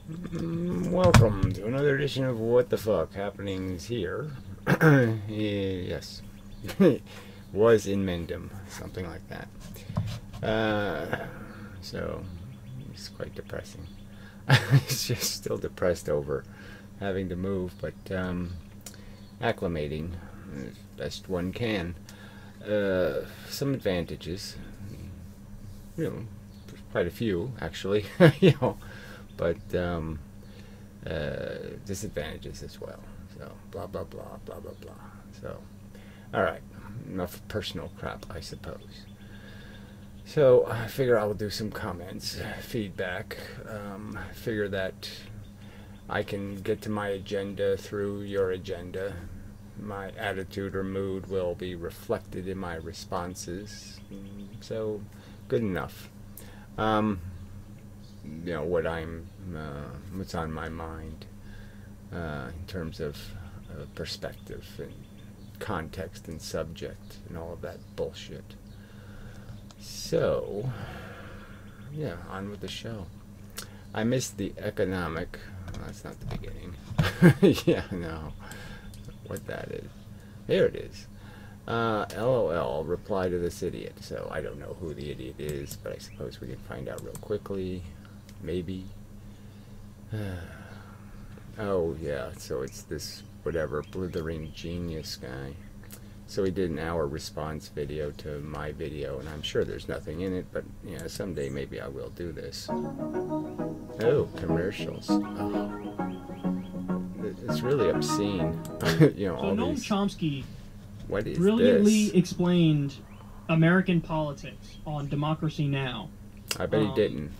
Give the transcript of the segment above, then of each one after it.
Welcome to another edition of What the Fuck Happenings Here. Yes. Was inmendham, something like that. So, it's quite depressing. It's just still depressed over having to move, but acclimating as best one can. Some advantages, you know, quite a few actually, you know, but disadvantages as well. So blah blah blah blah blah blah. So, all right, enough personal crap, I suppose. So I figure I'll do some comments, feedback. Figure that I can get to my agenda through your agenda. My attitude or mood will be reflected in my responses. So, good enough. You know what what's on my mind in terms of perspective and context and subject and all of that bullshit. So, yeah, on with the show. I missed the economic. Well, that's not the beginning. Yeah, no. What that is. There it is. LOL, reply to this idiot. So I don't know who the idiot is, but I suppose we can find out real quickly. Maybe. Oh, yeah, so it's this whatever blithering genius guy. So he did an hour response video to my video, and I'm sure there's nothing in it, but yeah, someday maybe I will do this. Oh, commercials. Oh. It's really obscene. You know, so all Noam these. Chomsky What is brilliantly this? explained American politics on Democracy Now! I bet he didn't.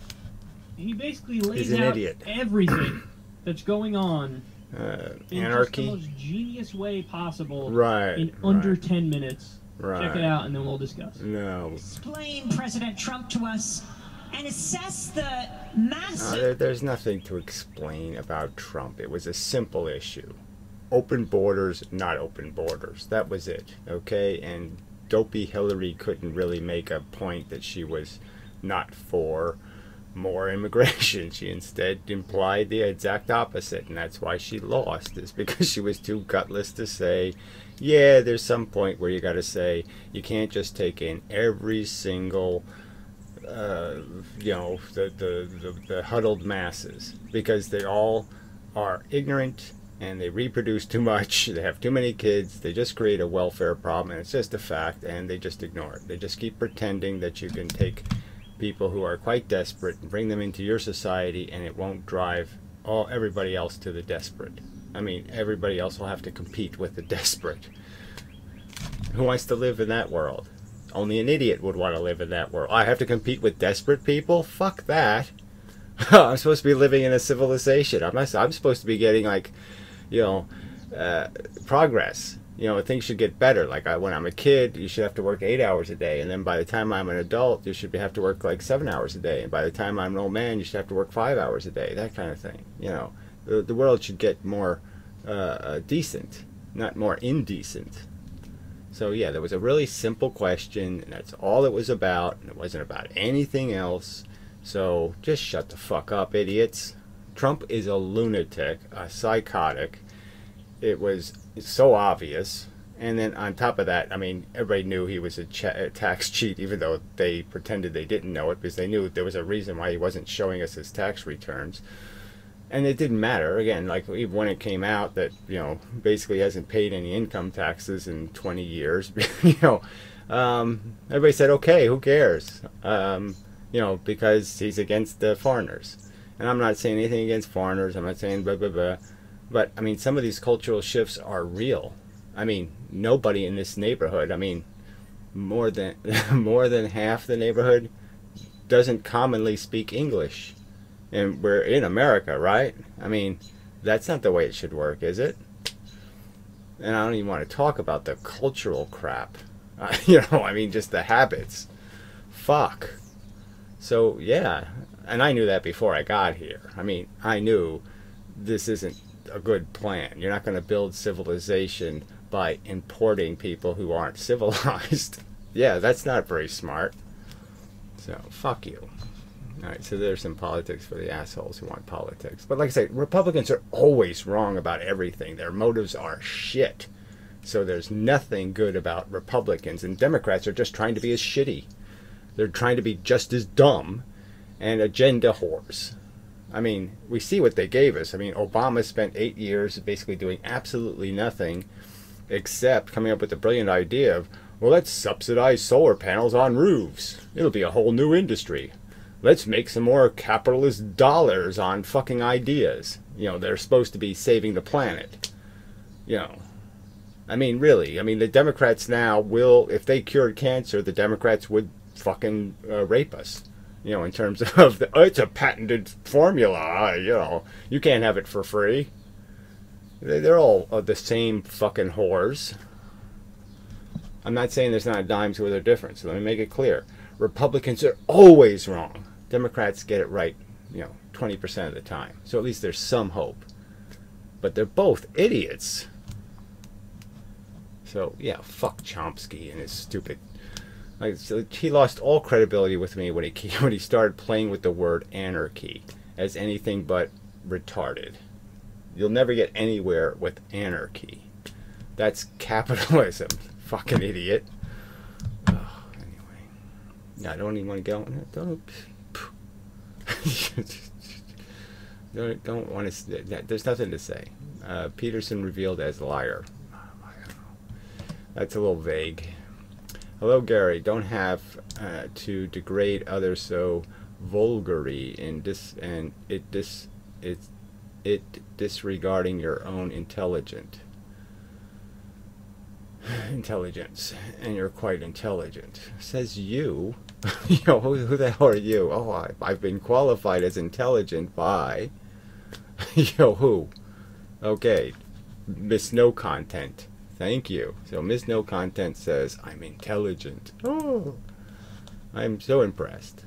He basically lays He's an out idiot. everything that's going on in Anarchy? just the most genius way possible Right. in under 10 minutes. Right. Check it out and then we'll discuss. No. Explain President Trump to us and assess the massive... There's nothing to explain about Trump. It was a simple issue. Open borders, not open borders. That was it, okay? And dopey Hillary couldn't really make a point that she was not for more immigration. She instead implied the exact opposite, and that's why she lost, is because she was too gutless to say, yeah, there's some point where you got to say, you can't just take in every single you know, the huddled masses, because they all are ignorant and they reproduce too much, they have too many kids, they just create a welfare problem, and it's just a fact, and they just ignore it. They just keep pretending that you can take people who are quite desperate and bring them into your society, and it won't drive everybody else to the desperate. I mean, everybody else will have to compete with the desperate. Who wants to live in that world? Only an idiot would want to live in that world. I have to compete with desperate people? Fuck that. I'm supposed to be living in a civilization. I'm supposed to be getting, like, you know, progress. You know, things should get better. Like, when I'm a kid, you should have to work 8 hours a day. And then by the time I'm an adult, you should have to work, like, 7 hours a day. And by the time I'm an old man, you should have to work 5 hours a day. That kind of thing. You know, the world should get more decent, not more indecent. So yeah, there was a really simple question, and that's all it was about, and it wasn't about anything else. So just shut the fuck up, idiots. Trump is a lunatic, a psychotic. It was so obvious. And then on top of that, I mean, everybody knew he was a tax cheat, even though they pretended they didn't know it, because they knew there was a reason why he wasn't showing us his tax returns. And it didn't matter, again, like even when it came out that, you know, basically hasn't paid any income taxes in 20 years, you know, everybody said, okay, who cares? You know, because he's against the foreigners. And I'm not saying anything against foreigners, I'm not saying blah, blah, blah. But, I mean, some of these cultural shifts are real. I mean, nobody in this neighborhood, I mean, more than half the neighborhood doesn't commonly speak English. And we're in America, right? I mean, that's not the way it should work, is it? And I don't even want to talk about the cultural crap. You know, I mean, just the habits. Fuck. So, yeah. And I knew that before I got here. I mean, I knew this isn't a good plan. You're not going to build civilization by importing people who aren't civilized. Yeah, that's not very smart. So, fuck you. All right, so there's some politics for the assholes who want politics. But like I say, Republicans are always wrong about everything. Their motives are shit. So there's nothing good about Republicans. And Democrats are just trying to be as shitty. They're trying to be just as dumb and agenda whores. I mean, we see what they gave us. I mean, Obama spent 8 years basically doing absolutely nothing except coming up with the brilliant idea of, well, let's subsidize solar panels on roofs. It'll be a whole new industry. Let's make some more capitalist dollars on fucking ideas. You know, they're supposed to be saving the planet. You know, I mean, really. I mean, the Democrats now will, if they cured cancer, the Democrats would fucking rape us. You know, in terms of, it's a patented formula, you know, you can't have it for free. They're all the same fucking whores. I'm not saying there's not a dime's worth of difference. So let me make it clear. Republicans are always wrong. Democrats get it right, you know, 20% of the time. So at least there's some hope. But they're both idiots. So, yeah, fuck Chomsky and his stupid... Like, so he lost all credibility with me when he started playing with the word anarchy as anything but retarded. You'll never get anywhere with anarchy. That's capitalism. Fucking idiot. Oh, anyway. Yeah, I don't even want to go. Don't want to. There's nothing to say. Peterson revealed as liar. That's a little vague. Hello, Gary. Don't have to degrade others so vulgarly in disregarding your own intelligence, and you're quite intelligent. Says you. You know, who the hell are you? Oh, I've been qualified as intelligent by, you know, who? Okay, Miss No Content. Thank you. So Miss No Content says I'm intelligent. Oh, I'm so impressed.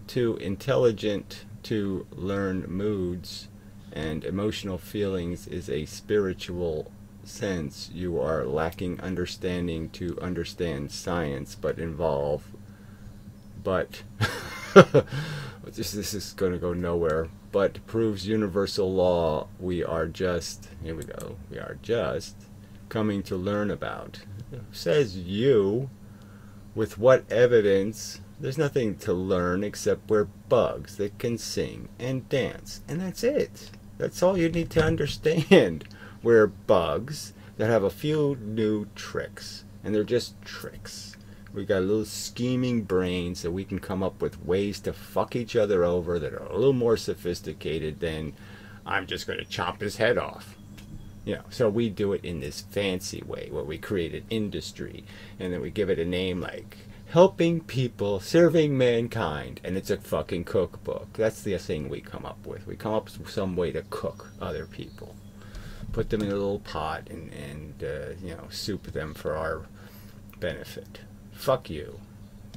Too intelligent to learn moods and emotional feelings is a spiritual sense. You are lacking understanding to understand science, but this is going to go nowhere. But proves universal law. We are just, here we go. We are just coming to learn about. Says you. With what evidence? There's nothing to learn except we're bugs that can sing and dance. And that's it. That's all you need to understand. We're bugs that have a few new tricks. And they're just tricks. We got little scheming brains that we can come up with ways to fuck each other over that are a little more sophisticated than I'm just going to chop his head off. You know, so we do it in this fancy way where we create an industry and then we give it a name like helping people, serving mankind, and it's a fucking cookbook. That's the thing we come up with. We come up with some way to cook other people. Put them in a little pot and you know, soup them for our benefit. Fuck you.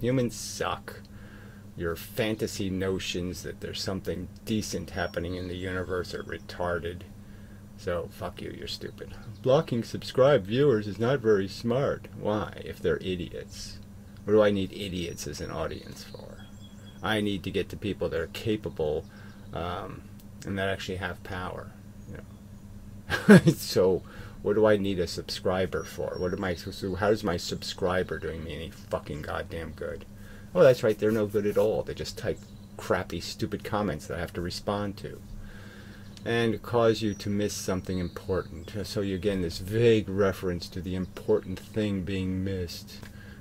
Humans suck. Your fantasy notions that there's something decent happening in the universe are retarded. So, fuck you, you're stupid. Blocking subscribed viewers is not very smart. Why? If they're idiots. What do I need idiots as an audience for? I need to get to people that are capable and that actually have power. You know? So, what do I need a subscriber for? How's my subscriber doing me any fucking goddamn good? Oh, that's right, they're no good at all. They just type crappy, stupid comments that I have to respond to. And cause you to miss something important. So you again, this vague reference to the important thing being missed,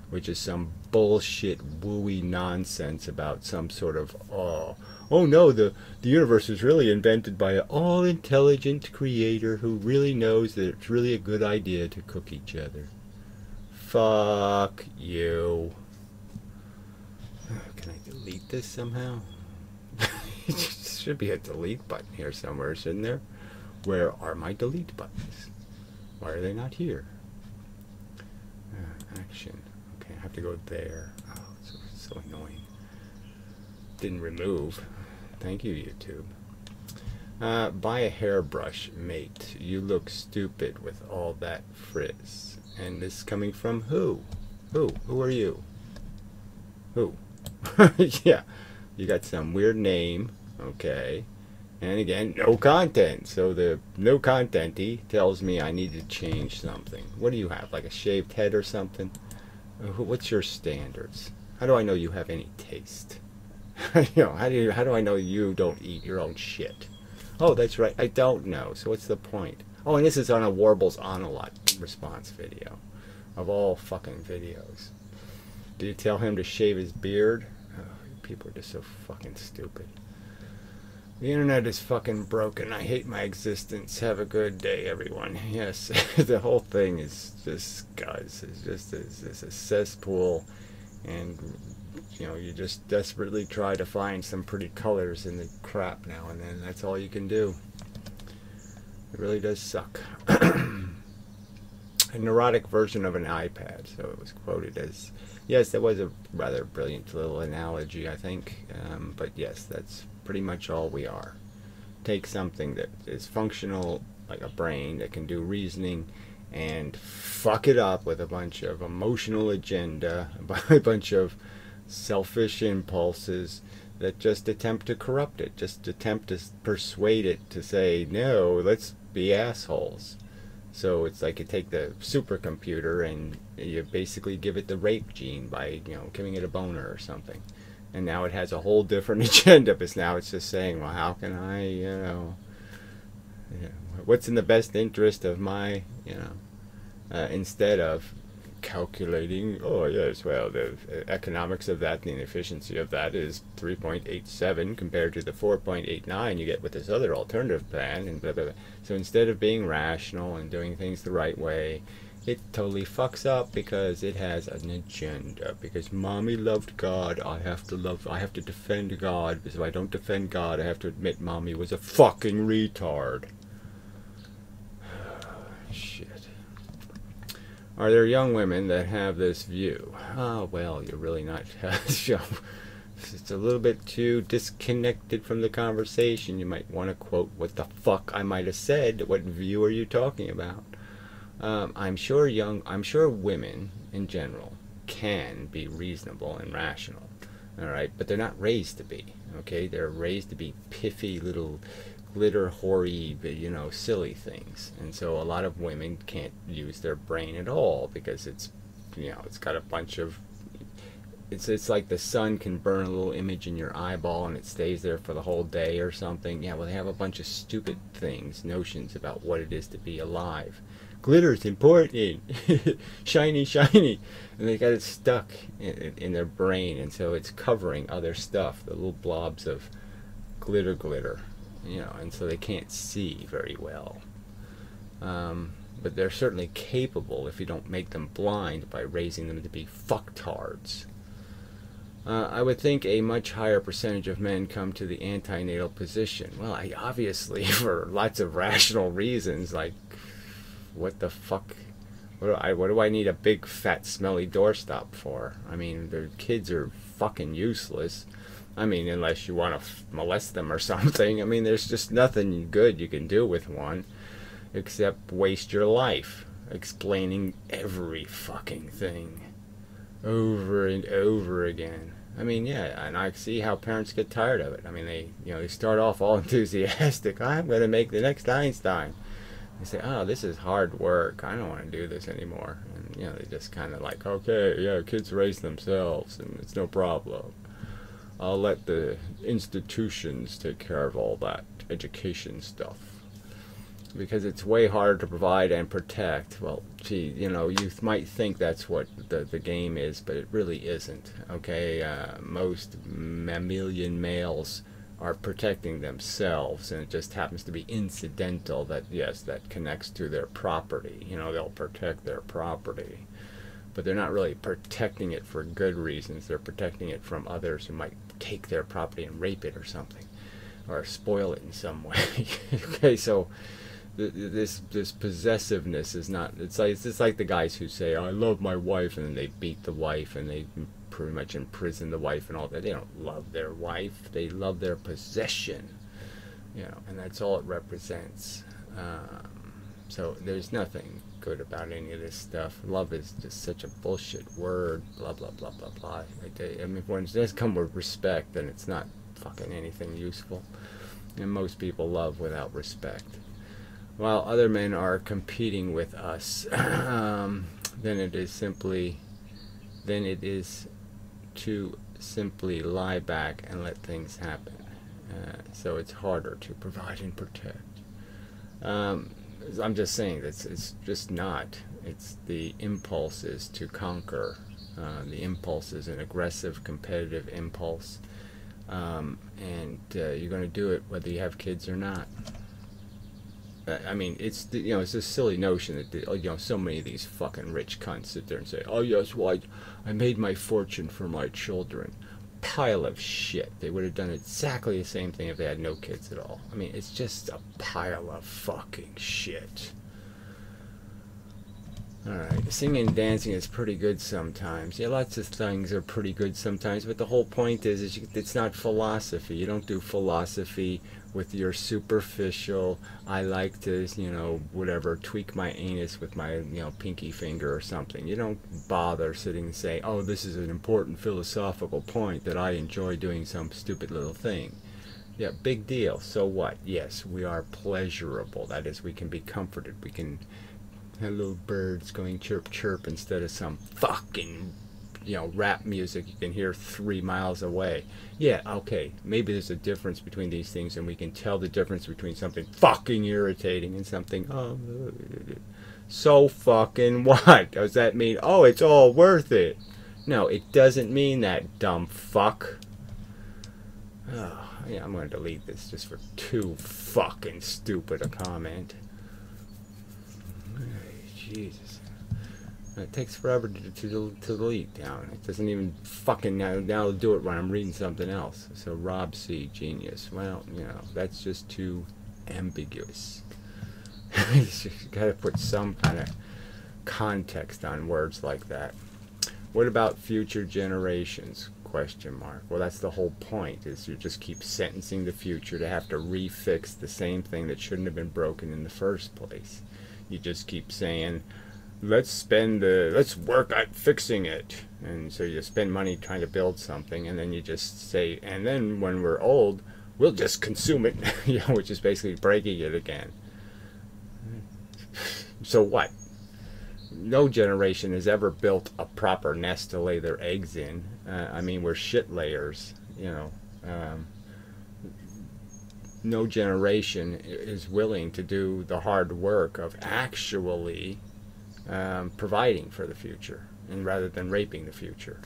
which is some bullshit, wooey nonsense about some sort of, oh no, the universe was really invented by an all-intelligent creator who really knows that it's really a good idea to cook each other. Fuck you. Can I delete this somehow? There should be a delete button here somewhere, shouldn't there? Where are my delete buttons? Why are they not here? Action. Okay, I have to go there. Oh, it's so annoying. Didn't remove. Thank you, YouTube. Buy a hairbrush, mate. You look stupid with all that frizz. And this coming from who? Who? Who are you? Who? Yeah. You got some weird name, okay, and again, no content. So the no contenty tells me I need to change something. What do you have, like a shaved head or something? What's your standards? How do I know you have any taste? How do I know you don't eat your own shit? Oh, that's right, I don't know. So what's the point? Oh, and this is on a Warbles on a lot response video, of all fucking videos. Do you tell him to shave his beard? Oh, people are just so fucking stupid. The internet is fucking broken. I hate my existence. Have a good day, everyone. Yes, the whole thing is just, guys, it's a cesspool, and you just desperately try to find some pretty colors in the crap now and then. That's all you can do. It really does suck. A neurotic version of an iPad. So it was quoted as, yes, that was a rather brilliant little analogy, I think. But yes, that's pretty much all we are. Take something that is functional, like a brain that can do reasoning, and fuck it up with a bunch of emotional agenda, a bunch of selfish impulses that just attempt to corrupt it, just attempt to persuade it to say, no, let's be assholes. So it's like you take the supercomputer and you basically give it the rape gene by, giving it a boner or something. And now it has a whole different agenda, because now it's just saying, well, how can I, what's in the best interest of my, instead of calculating, oh yes, well, the economics of that and the efficiency of that is 3.87 compared to the 4.89 you get with this other alternative plan, and blah, blah, blah. So instead of being rational and doing things the right way, it totally fucks up because it has an agenda. Because mommy loved God, I have to defend God. Because if I don't defend God, I have to admit mommy was a fucking retard. Shit. Are there young women that have this view? Oh, well, you're really not. It's a little bit too disconnected from the conversation. You might want to quote what the fuck I might have said. What view are you talking about? I'm sure women in general can be reasonable and rational, all right, but they're not raised to be. Okay, they're raised to be piffy little glitter hoary, silly things, and so a lot of women can't use their brain at all because it's got a bunch of. It's like the sun can burn a little image in your eyeball and it stays there for the whole day or something. Yeah, well, they have a bunch of stupid notions about what it is to be alive. Glitter's important, shiny, shiny, and they got it stuck in their brain, and so it's covering other stuff, the little blobs of glitter, and so they can't see very well. But they're certainly capable if you don't make them blind by raising them to be fucktards. I would think a much higher percentage of men come to the antenatal position. Well, obviously for lots of rational reasons, like, what the fuck? What do I need a big, fat, smelly doorstop for? I mean, the kids are fucking useless. I mean, unless you want to molest them or something. I mean, there's just nothing good you can do with one except waste your life explaining every fucking thing over and over again. I mean, yeah, and I see how parents get tired of it. I mean, they start off all enthusiastic. I'm going to make the next Einstein. They say, oh, this is hard work. I don't want to do this anymore. And, they just kind of like, okay, yeah, kids raise themselves, and it's no problem. I'll let the institutions take care of all that education stuff. Because it's way harder to provide and protect. Well, gee, you might think that's what the game is, but it really isn't. Okay, most mammalian males are protecting themselves, and it just happens to be incidental that, yes, that connects to their property. They'll protect their property, but they're not really protecting it for good reasons. They're protecting it from others who might take their property and rape it or something, or spoil it in some way. Okay, so this possessiveness is not. It's like the guys who say, I love my wife, and then they beat the wife and they pretty much imprison the wife and all that. They don't love their wife, they love their possession, and that's all it represents. So there's nothing good about any of this stuff. Love is just such a bullshit word. Blah blah blah blah blah. I mean, when it does come with respect, then it's not fucking anything useful. And most people love without respect. While other men are competing with us, then it is to simply lie back and let things happen. So it's harder to provide and protect. I'm just saying that it's just not. It's the impulses to conquer. The impulse is an aggressive, competitive impulse, and you're going to do it whether you have kids or not. I mean, it's it's this silly notion that so many of these fucking rich cunts sit there and say, "Oh yes, well I made my fortune for my children." Pile of shit. They would have done exactly the same thing if they had no kids at all. I mean, it's just a pile of fucking shit. Alright, singing and dancing is pretty good sometimes. Yeah, lots of things are pretty good sometimes, but the whole point is it's not philosophy. You don't do philosophy with your superficial, I like to, whatever, tweak my anus with my, pinky finger or something. You don't bother sitting and say, oh, this is an important philosophical point that I enjoy doing some stupid little thing. Yeah, big deal. So what? Yes, we are pleasurable. That is, we can be comforted. We can have little birds going chirp chirp instead of some fucking rap music you can hear 3 miles away. Yeah, okay, maybe there's a difference between these things, and we can tell the difference between something fucking irritating and something, so fucking what? Does that mean, oh, it's all worth it? No, it doesn't mean that, dumb fuck. Oh, yeah, I'm going to delete this just for too fucking stupid a comment. Jesus. It takes forever to delete down. It doesn't even fucking now it'll do it when I'm reading something else. So Rob C. Genius. Well, that's just too ambiguous. You gotta put some kind of context on words like that. What about future generations? Question mark. Well, that's the whole point, is you just keep sentencing the future to have to refix the same thing that shouldn't have been broken in the first place. You just keep saying, let's work at fixing it, and so you spend money trying to build something, and then you just say, and then when we're old, we'll just consume it, which is basically breaking it again. So what? No generation has ever built a proper nest to lay their eggs in. I mean, we're shit layers, no generation is willing to do the hard work of actually providing for the future, and rather than raping the future.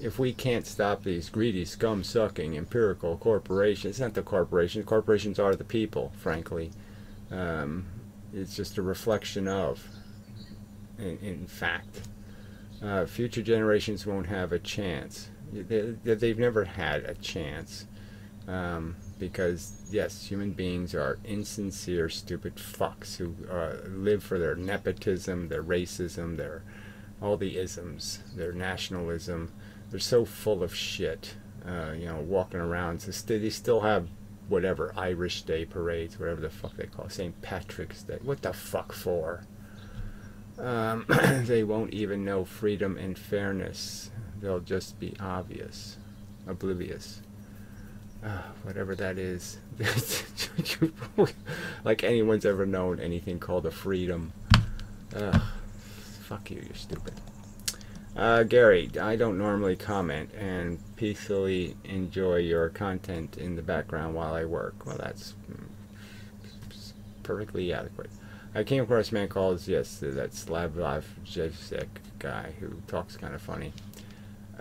If we can't stop these greedy, scum-sucking, empirical corporations, it's not the corporations. Corporations are the people, frankly. It's just a reflection of, in fact. Future generations won't have a chance. They've never had a chance. Because, yes, human beings are insincere, stupid fucks who live for their nepotism, their racism, their all the isms, their nationalism. They're so full of shit, walking around. So they still have whatever, Irish Day parades, whatever the fuck they call it, St. Patrick's Day. What the fuck for? They won't even know freedom and fairness. They'll just be oblivious. Whatever that is. Like anyone's ever known anything called a freedom. Fuck you, you're stupid. Gary, I don't normally comment and peacefully enjoy your content in the background while I work. Well, that's perfectly adequate. I came across a man called, yes, that Slavov Jevsek guy who talks kind of funny.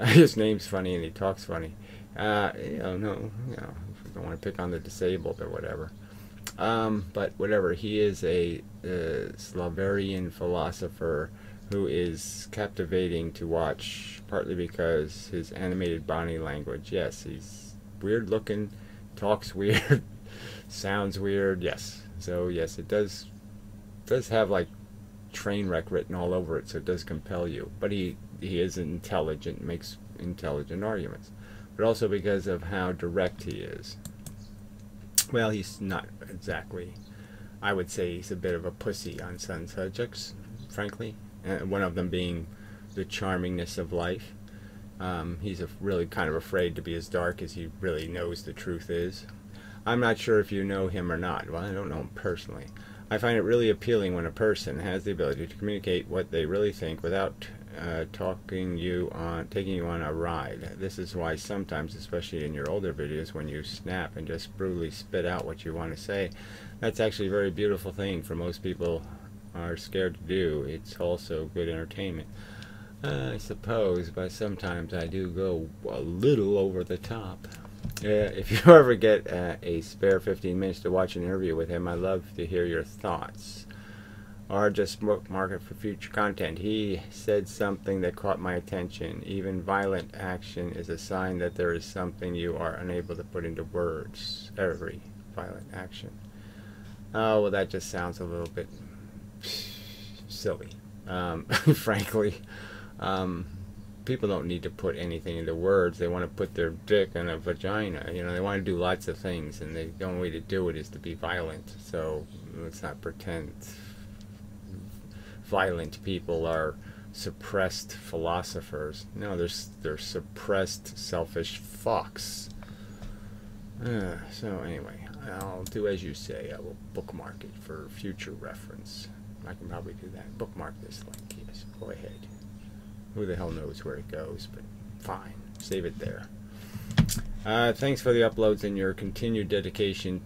His name's funny and he talks funny. If you don't want to pick on the disabled or whatever. But whatever, he is a Slaverian philosopher who is captivating to watch, partly because his animated body language. Yes, he's weird looking, talks weird, sounds weird. Yes, so yes, it does have like train wreck written all over it, so it does compel you. But he is intelligent, makes intelligent arguments, but also because of how direct he is. Well, he's not exactly I would say he's a bit of a pussy on some subjects, frankly. One of them being the charmingness of life. He's really kind of afraid to be as dark as he really knows the truth is. I'm not sure if you know him or not. Well, I don't know him personally. I find it really appealing when a person has the ability to communicate what they really think without taking you on a ride. This is why sometimes, especially in your older videos, when you snap and just brutally spit out what you want to say, that's actually a very beautiful thing for most people are scared to do. It's also good entertainment, I suppose, but sometimes I do go a little over the top. If you ever get a spare 15 minutes to watch an interview with him, I'd love to hear your thoughts. Or just bookmark it for future content. He said something that caught my attention. Even violent action is a sign that there is something you are unable to put into words. Every violent action. Oh, well, that just sounds a little bit silly. Frankly. People don't need to put anything into words. They want to put their dick in a vagina. You know, they want to do lots of things, and the only way to do it is to be violent. So let's not pretend violent people are suppressed philosophers. No, they're suppressed, selfish fucks. So anyway, I'll do as you say. I will bookmark it for future reference. I can probably do that. Bookmark this link. Yes, go ahead. Who the hell knows where it goes, but fine. Save it there. Thanks for the uploads and your continued dedication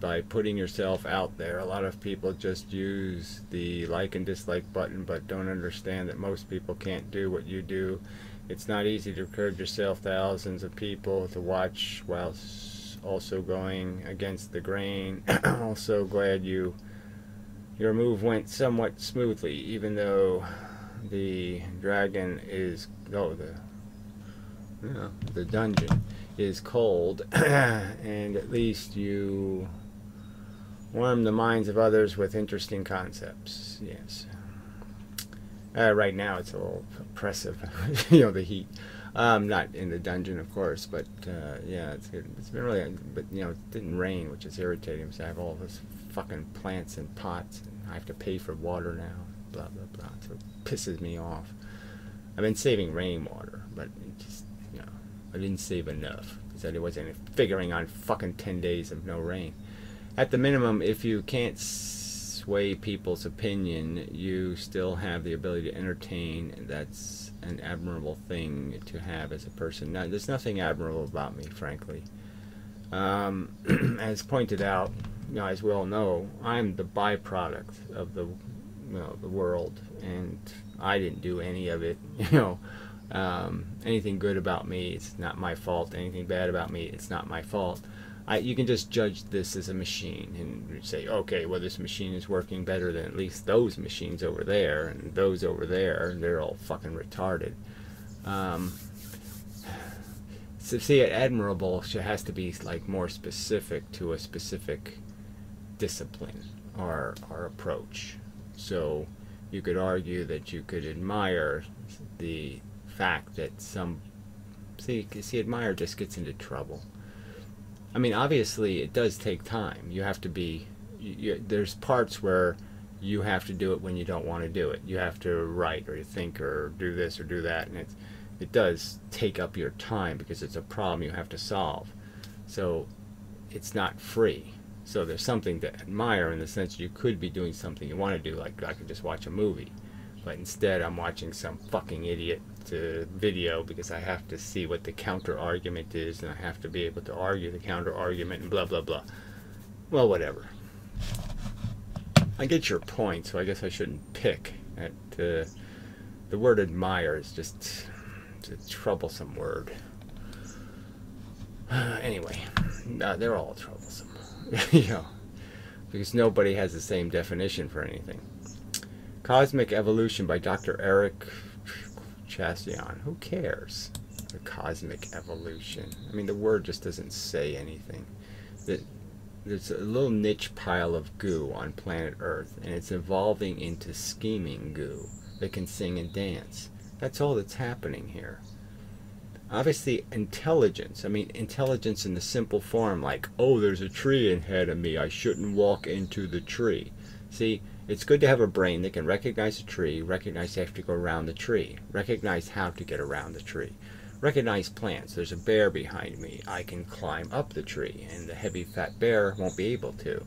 by putting yourself out there. A lot of people just use the like and dislike button, but don't understand that most people can't do what you do. It's not easy to encourage yourself, thousands of people to watch while also going against the grain. Also glad your move went somewhat smoothly, even though the dragon is the dungeon is cold, and at least you warm the minds of others with interesting concepts. Yes. Right now it's a little oppressive, you know, the heat. Not in the dungeon, of course, but yeah, it's been really. But you know, it didn't rain, which is irritating. So I have all this fucking plants and pots, and I have to pay for water now. Blah blah blah. So it pisses me off. I've been saving rainwater, but it just, you know, I didn't save enough because I wasn't figuring on fucking 10 days of no rain. At the minimum, if you can't sway people's opinion, you still have the ability to entertain. That's an admirable thing to have as a person. Now, there's nothing admirable about me, frankly. As pointed out, you know, as we all know, I'm the byproduct of the world, and I didn't do any of it. You know, anything good about me, it's not my fault. Anything bad about me, it's not my fault. You can just judge this as a machine and say, okay, well, this machine is working better than at least those machines over there, and those over there, they're all fucking retarded. So see, admirable has to be like more specific to a specific discipline or approach. So you could argue that you could admire the fact that admire just gets into trouble. I mean, obviously it does take time. You have to be, there's parts where you have to do it when you don't want to do it. You have to write or think or do this or do that, and it does take up your time because it's a problem you have to solve. So it's not free. So there's something to admire in the sense you could be doing something you want to do, like I could just watch a movie. But instead I'm watching some fucking idiot video because I have to see what the counter argument is, and I have to be able to argue the counter argument and blah blah blah. Well, whatever. I get your point, so I guess I shouldn't pick at the word admire is just a troublesome word. Anyway, they're all troublesome. You know, because nobody has the same definition for anything. Cosmic Evolution by Dr. Eric Chassian. Who cares? The cosmic evolution. I mean, the word just doesn't say anything. There's a little niche pile of goo on planet Earth, and it's evolving into scheming goo that can sing and dance. That's all that's happening here. Obviously, intelligence. I mean, intelligence in the simple form, like, oh, there's a tree ahead of me. I shouldn't walk into the tree. See, it's good to have a brain that can recognize a tree, recognize you have to go around the tree, recognize how to get around the tree, recognize plants. There's a bear behind me. I can climb up the tree, and the heavy, fat bear won't be able to.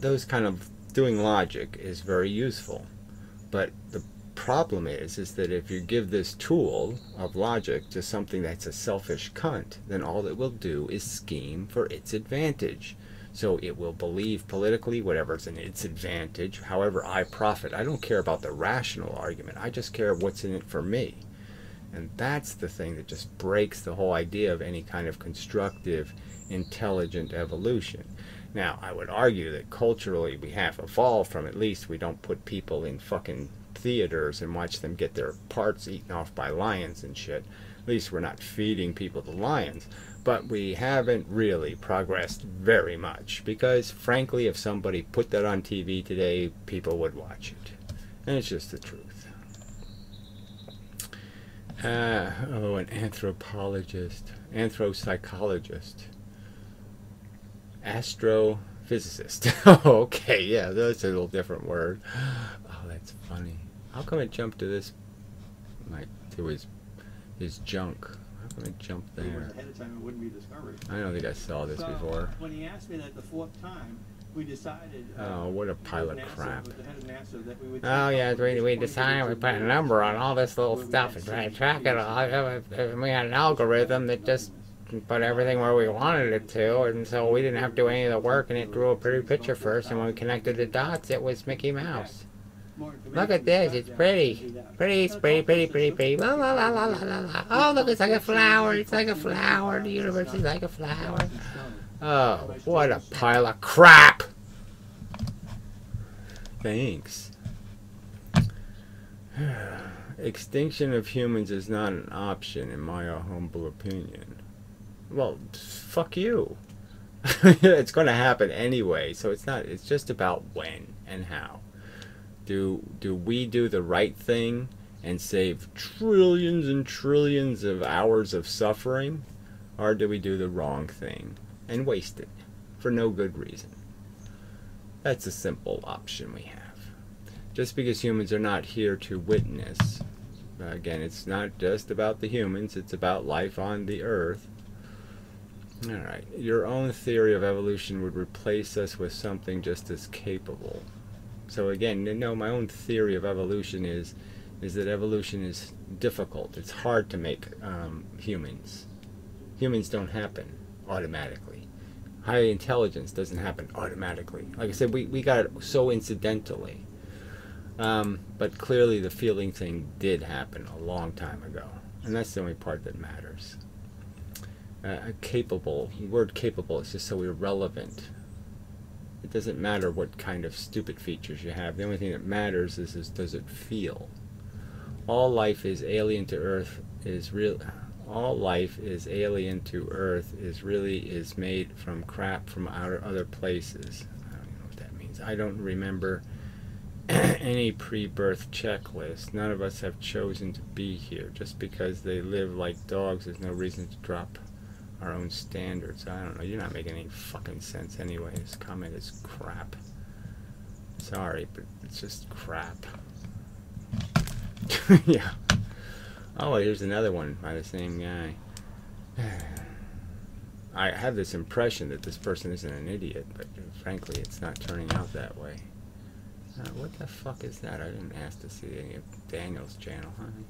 Those kind of doing logic is very useful. But the problem is that if you give this tool of logic to something that's a selfish cunt, then all it will do is scheme for its advantage. So it will believe politically whatever's in its advantage, however I profit. I don't care about the rational argument. I just care what's in it for me. And that's the thing that just breaks the whole idea of any kind of constructive, intelligent evolution. Now, I would argue that culturally we have evolved from, at least we don't put people in fucking theaters and watch them get their parts eaten off by lions and shit. At least we're not feeding people to lions. But we haven't really progressed very much, because frankly, if somebody put that on TV today, people would watch it. And it's just the truth. Oh, an anthropologist, anthropsychologist, astrophysicist. Okay, yeah, that's a little different word. Oh, that's funny. How come it jumped to this, like, to his junk? How come it jumped there? Ahead of time, it wouldn't be discovered. I don't think I saw this before. When he asked me that the fourth time, we decided. Oh, what a pile of crap. Oh yeah, we decided we put a number on all this little stuff and try to track it all. We had an algorithm that just put everything where we wanted it to, and so we didn't have to do any of the work, and it drew a pretty picture first, and when we connected the dots, it was Mickey Mouse. Look at this, it's pretty. Pretty. La, la, la, la, la, la. Oh, look, it's like a flower, The universe is like a flower. Oh, what a pile of crap! Thanks. Extinction of humans is not an option, in my humble opinion. Well, fuck you. It's going to happen anyway, so it's not. It's just about when and how. Do we do the right thing and save trillions and trillions of hours of suffering, or do we do the wrong thing and waste it for no good reason? That's a simple option we have. Just because humans are not here to witness, again, it's not just about the humans, it's about life on the earth. Alright, your own theory of evolution would replace us with something just as capable. So again, no, my own theory of evolution is that evolution is difficult. It's hard to make humans. Humans don't happen automatically. High intelligence doesn't happen automatically. Like I said, we got it so incidentally. But clearly the feeling thing did happen a long time ago. And that's the only part that matters. Capable, the word capable is just so irrelevant. It doesn't matter what kind of stupid features you have. The only thing that matters is does it feel. All life is alien to Earth is real. All life is alien to Earth is made from crap from other places. I don't know what that means. I don't remember any pre-birth checklist. None of us have chosen to be here. Just because they live like dogs, there's no reason to drop our own standards. I don't know. You're not making any fucking sense anyway. This comment is crap. Sorry, but it's just crap. Yeah. Oh, here's another one by the same guy. I have this impression that this person isn't an idiot, but frankly, it's not turning out that way. What the fuck is that? I didn't ask to see any of Daniel's channel, honey.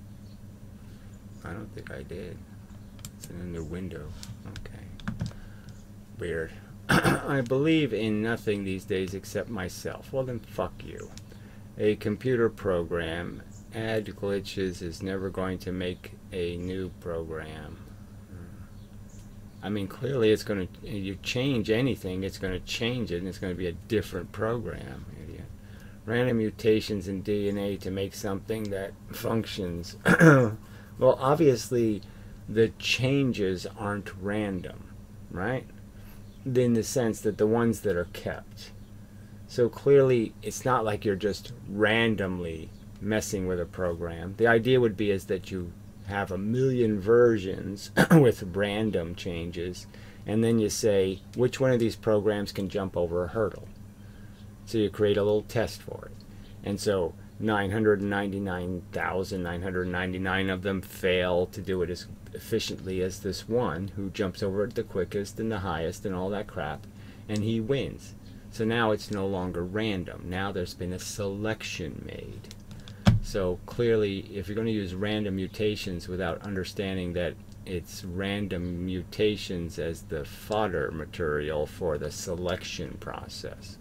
I don't think I did. It's in the window. Okay. Weird. I believe in nothing these days except myself. Well, then fuck you. A computer program add glitches is never going to make a new program. I mean, clearly it's going to, you change anything, it's going to change it, and it's going to be a different program, idiot. Random mutations in DNA to make something that functions. Well, obviously, the changes aren't random, right? In the sense that the ones that are kept. So clearly, it's not like you're just randomly messing with a program. The idea would be is that you have a million versions with random changes, and then you say, which one of these programs can jump over a hurdle? So you create a little test for it. And so 999,999 of them fail to do it as efficiently as this one who jumps over it the quickest and the highest and all that crap, and he wins. So now it's no longer random. Now there's been a selection made. So clearly, if you're going to use random mutations without understanding that it's random mutations as the fodder material for the selection process.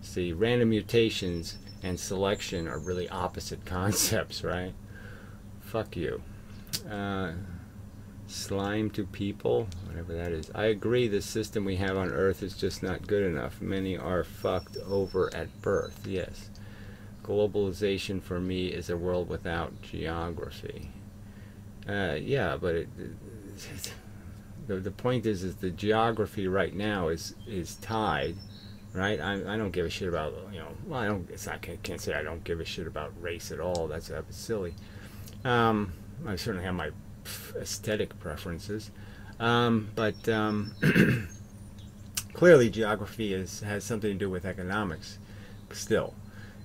See, random mutations and selection are really opposite concepts, right? Fuck you. Slime to people, whatever that is. I agree the system we have on Earth is just not good enough. Many are fucked over at birth, yes. Globalization for me is a world without geography. Yeah, but the point is the geography right now is tied, right? I don't give a shit about, you know, well, I can't say I don't give a shit about race at all. That's silly. I certainly have my aesthetic preferences, but clearly geography has something to do with economics still,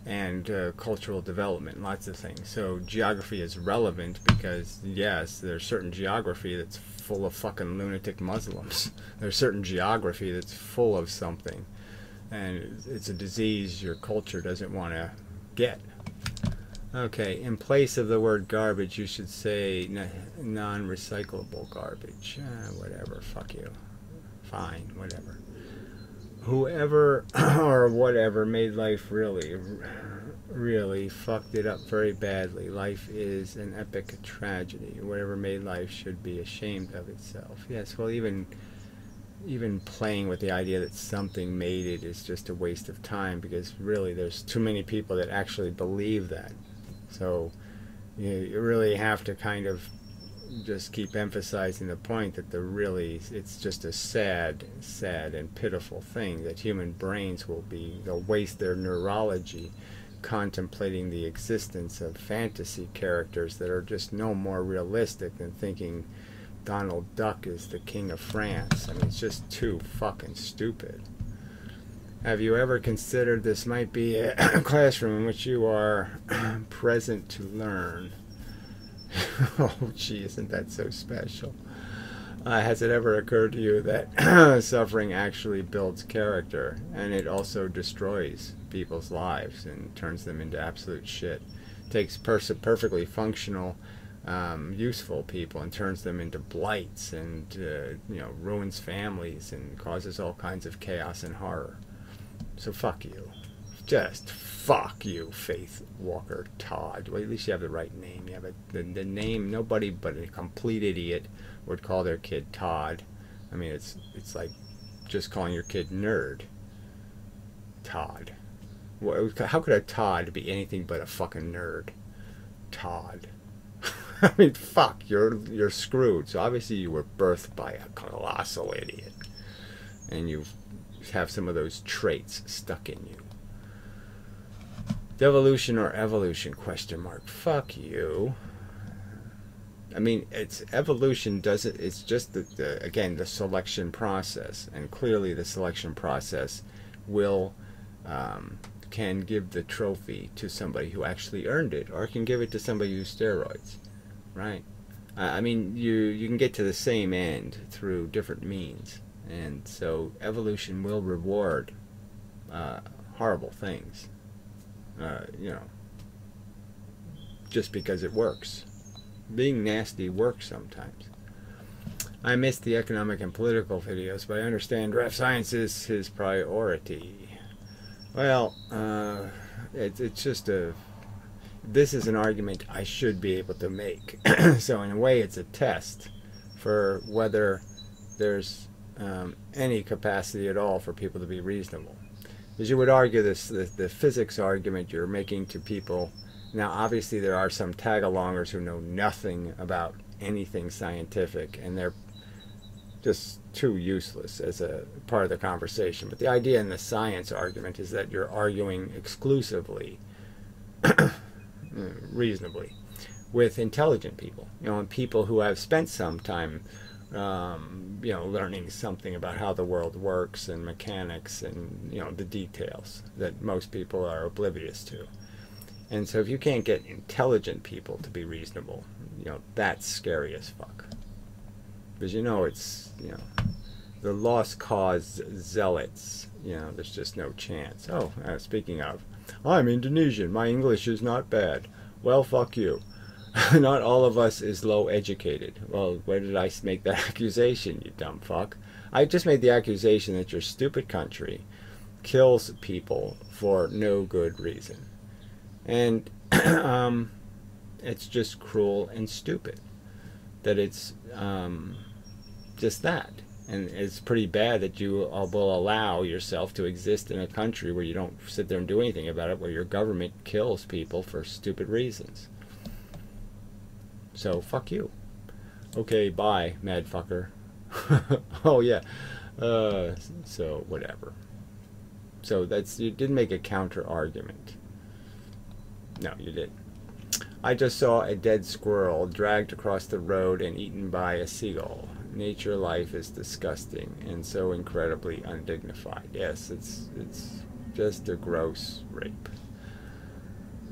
and cultural development, lots of things. So geography is relevant because, yes, there's certain geography that's full of fucking lunatic Muslims. There's certain geography that's full of something, and it's a disease your culture doesn't want to get. Okay, in place of the word garbage, you should say non-recyclable garbage. Whatever, fuck you. Fine, whatever. Whoever or whatever made life really fucked it up very badly. Life is an epic tragedy. Whatever made life should be ashamed of itself. Yes, well, even playing with the idea that something made it is just a waste of time, because really there's too many people that actually believe that. So you really have to kind of just keep emphasizing the point that it's just a sad and pitiful thing that human brains they'll waste their neurology contemplating the existence of fantasy characters that are just no more realistic than thinking Donald Duck is the King of France. I mean, it's just too fucking stupid. Have you ever considered this might be a classroom in which you are present to learn? Oh, gee, isn't that so special? Has it ever occurred to you that suffering actually builds character, and it also destroys people's lives and turns them into absolute shit? Takes perfectly functional, useful people and turns them into blights, and ruins families and causes all kinds of chaos and horror. So fuck you. Just fuck you, Faith Walker Todd. Well, at least you have the right name. You have the name nobody but a complete idiot would call their kid Todd. I mean, it's like just calling your kid Nerd. Todd. How could a Todd be anything but a fucking nerd? Todd. I mean, fuck, you're screwed. So obviously you were birthed by a colossal idiot, and you have some of those traits stuck in you. Devolution or evolution? Question mark. Fuck you. I mean, it's evolution. It's just again the selection process, and clearly the selection process can give the trophy to somebody who actually earned it, or can give it to somebody who used steroids, right? I mean, you can get to the same end through different means, and so evolution will reward horrible things, just because it works. Being nasty works sometimes. I missed the economic and political videos, but I understand ref science is his priority. Well, it's just this is an argument I should be able to make. So in a way it's a test for whether there's any capacity at all for people to be reasonable. Because you would argue the physics argument you're making to people. Now obviously there are some tag-alongers who know nothing about anything scientific, and they're just too useless as a part of the conversation. But the idea in the science argument is that you're arguing exclusively reasonably, with intelligent people, and people who have spent some time, learning something about how the world works and mechanics and, the details that most people are oblivious to. And so if you can't get intelligent people to be reasonable, that's scary as fuck. Because it's, the lost cause zealots, there's just no chance. Oh, speaking of, I'm Indonesian. My English is not bad. Well, fuck you. Not all of us is low educated. Well, where did I make that accusation, you dumb fuck? I just made the accusation that your stupid country kills people for no good reason. And it's just cruel and stupid that it's just that. And it's pretty bad that you will allow yourself to exist in a country where you don't sit there and do anything about it, where your government kills people for stupid reasons. So, fuck you. Okay, bye, mad fucker. Oh, yeah. So, whatever. So, you didn't make a counter argument. No, you didn't. I just saw a dead squirrel dragged across the road and eaten by a seagull. Nature life is disgusting and so incredibly undignified. Yes, it's just a gross rape.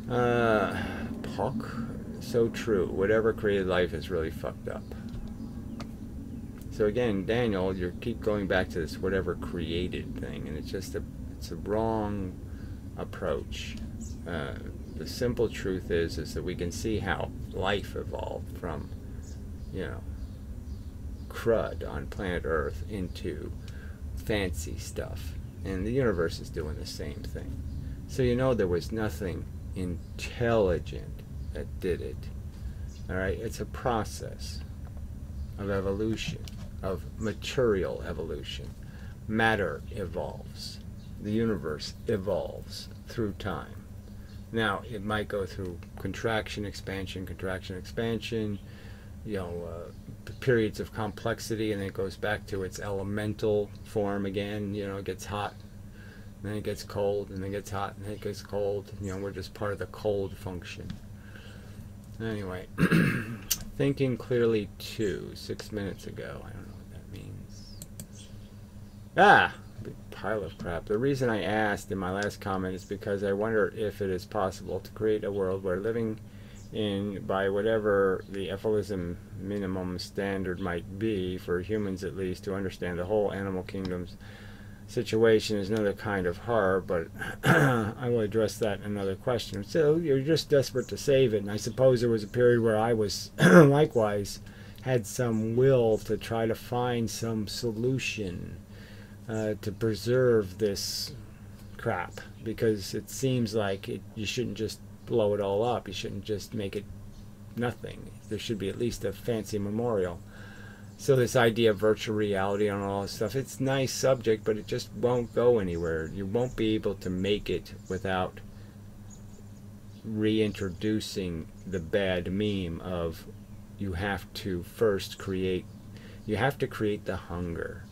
Puck. So true. Whatever created life is really fucked up. So again, Daniel, you keep going back to this whatever created thing, and it's a wrong approach. The simple truth is that we can see how life evolved from, crud on planet Earth into fancy stuff, and the universe is doing the same thing. So there was nothing intelligent that did it. Alright, it's a process of evolution, of material evolution. Matter evolves. The universe evolves through time. Now, it might go through contraction, expansion, periods of complexity, and then it goes back to its elemental form again. It gets hot, and then it gets cold, and then it gets hot, and then it gets cold. We're just part of the cold function. Anyway, thinking clearly 6 minutes ago. I don't know what that means. Big pile of crap. The reason I asked in my last comment is because I wonder if it is possible to create a world where living in, by whatever the euphemism minimum standard might be, for humans at least, to understand the whole animal kingdom's situation is another kind of horror, but I will address that in another question. So you're just desperate to save it, and I suppose there was a period where I was likewise had some will to try to find some solution to preserve this crap, because it seems like you shouldn't just blow it all up. You shouldn't just make it nothing. There should be at least a fancy memorial. So this idea of virtual reality and all this stuff, it's a nice subject, but it just won't go anywhere. You won't be able to make it without reintroducing the bad meme of you have to first create the hunger.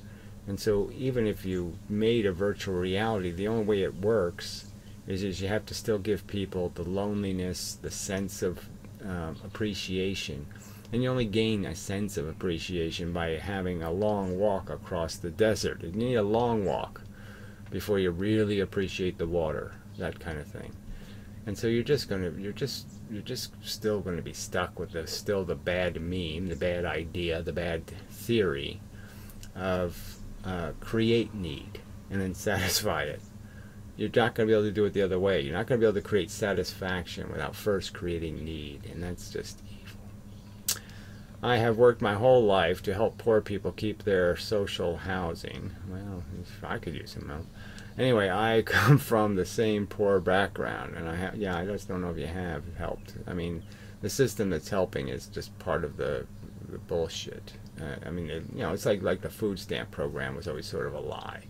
And so even if you made a virtual reality, the only way it works is you have to still give people the loneliness, the sense of appreciation. And you only gain a sense of appreciation by having a long walk across the desert. You need a long walk before you really appreciate the water, that kind of thing. And so you're just still gonna be stuck with the bad meme, the bad idea, the bad theory of create need and then satisfy it. You're not going to be able to do it the other way. You're not going to be able to create satisfaction without first creating need, and that's just evil. I have worked my whole life to help poor people keep their social housing. Well, I could use some help. Anyway, I come from the same poor background, and I just don't know if you have helped. I mean, the system that's helping is just part of the bullshit. It's like the food stamp program was always sort of a lie,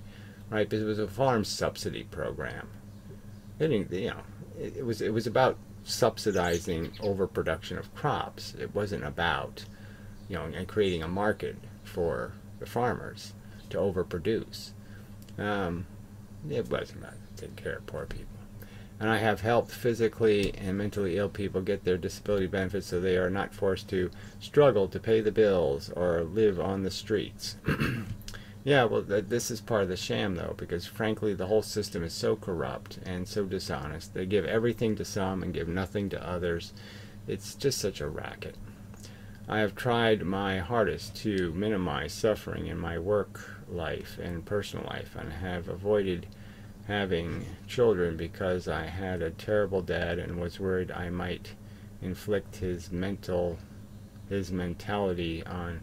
right? Because it was a farm subsidy program. It was about subsidizing overproduction of crops. It wasn't about, and creating a market for the farmers to overproduce. It wasn't about taking care of poor people. And I have helped physically and mentally ill people get their disability benefits so they are not forced to struggle to pay the bills or live on the streets. Yeah, well, this is part of the sham, though, because frankly the whole system is so corrupt and so dishonest. They give everything to some and give nothing to others. It's just such a racket. I have tried my hardest to minimize suffering in my work life and personal life, and have avoided having children because I had a terrible dad and was worried I might inflict his mentality on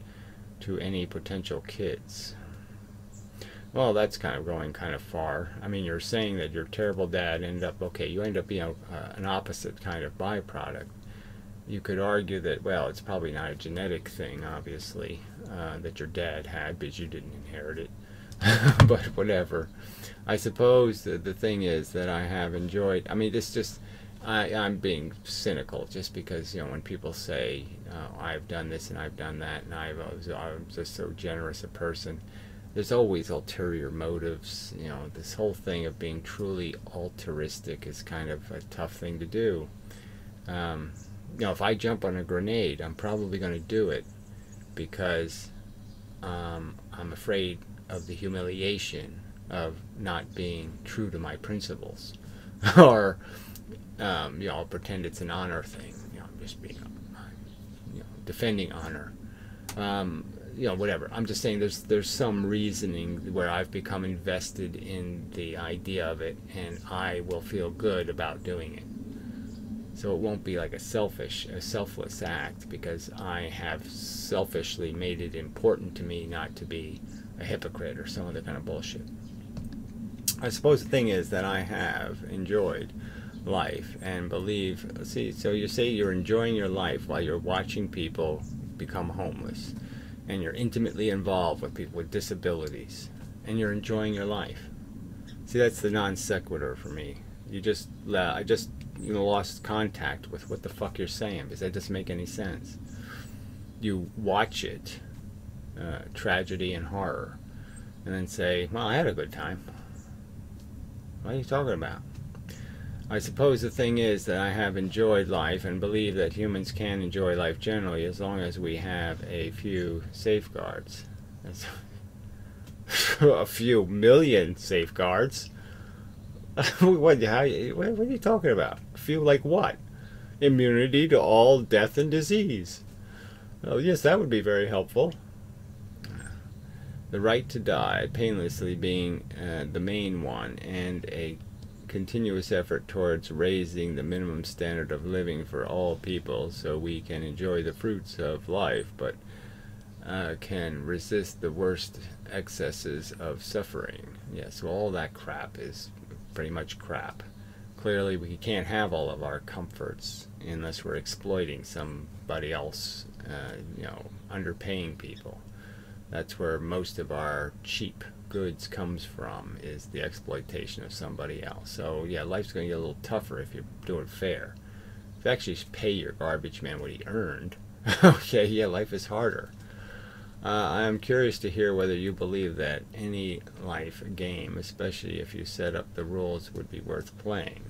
to any potential kids. Well, that's kind of going kind of far. I mean, you're saying that your terrible dad ended up, okay, you end up being an opposite kind of byproduct. You could argue that, well, it's probably not a genetic thing, obviously, that your dad had, because you didn't inherit it. But whatever. I suppose the thing is that I have enjoyed, I mean, this just, I'm being cynical just because, you know, when people say, I've done this and I've done that and I'm just so generous a person, there's always ulterior motives. You know, this whole thing of being truly altruistic is kind of a tough thing to do. You know, if I jump on a grenade, I'm probably going to do it because I'm afraid of the humiliation of not being true to my principles. Or, you know, I'll pretend it's an honor thing. You know, I'm just being, you know, defending honor. You know, whatever. I'm just saying there's some reasoning where I've become invested in the idea of it, and I will feel good about doing it. So it won't be like a selfless act, because I have selfishly made it important to me not to be a hypocrite or some other kind of bullshit. I suppose the thing is that I have enjoyed life and believe, see, so you say you're enjoying your life while you're watching people become homeless, and you're intimately involved with people with disabilities, and you're enjoying your life. See, that's the non sequitur for me. I just lost contact with what the fuck you're saying, because that doesn't make any sense. You watch it, tragedy and horror, and then say, well, I had a good time. What are you talking about? I suppose the thing is that I have enjoyed life and believe that humans can enjoy life generally as long as we have a few safeguards. That's a few million safeguards. What are you talking about? A few like what? Immunity to all death and disease. Oh yes, that would be very helpful. The right to die painlessly being the main one, and a continuous effort towards raising the minimum standard of living for all people so we can enjoy the fruits of life, but can resist the worst excesses of suffering. Yes, well, all that crap is pretty much crap. Clearly we can't have all of our comforts unless we're exploiting somebody else, you know, underpaying people. That's where most of our cheap goods comes from, is the exploitation of somebody else. So yeah, life's going to get a little tougher if you're doing fair. If you actually pay your garbage man what he earned, okay, yeah, life is harder. I'm curious to hear whether you believe that any life game, especially if you set up the rules, would be worth playing.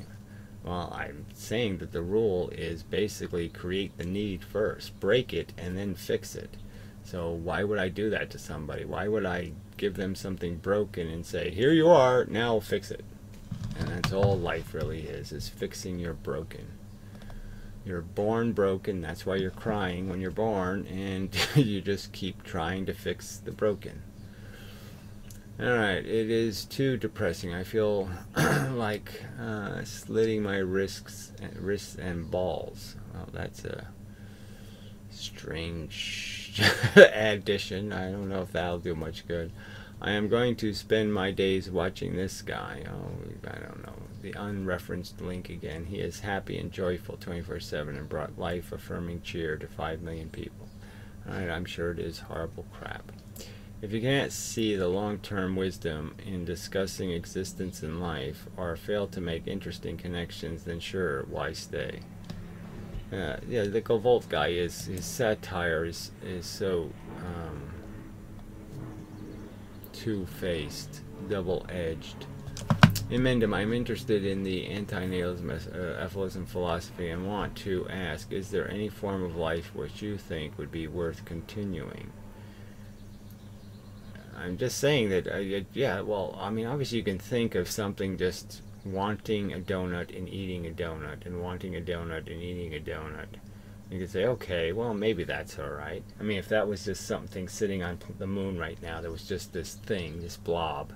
Well, I'm saying that the rule is basically create the need first, break it, and then fix it. So why would I do that to somebody? Why would I give them something broken and say, here you are, now fix it? And that's all life really is fixing your broken. You're born broken, that's why you're crying when you're born, and you just keep trying to fix the broken. Alright, it is too depressing. I feel like slitting my wrists and balls. Well, that's a strange addition. I don't know if that'll do much good. I am going to spend my days watching this guy. Oh, I don't know. The unreferenced link again. He is happy and joyful 24/7 and brought life-affirming cheer to 5 million people. Alright, I'm sure it is horrible crap. If you can't see the long-term wisdom in discussing existence in life, or fail to make interesting connections, then sure, why stay? Yeah, the Govolt guy his satire is so two-faced, double-edged. Inmendham, I'm interested in the anti-nihilism, ethylism philosophy and want to ask, is there any form of life which you think would be worth continuing? I'm just saying that, yeah, well, I mean, obviously you can think of something just wanting a donut and eating a donut and wanting a donut and eating a donut. You could say, okay, well, maybe that's all right. I mean, if that was just something sitting on the moon right now, there was just this thing, this blob,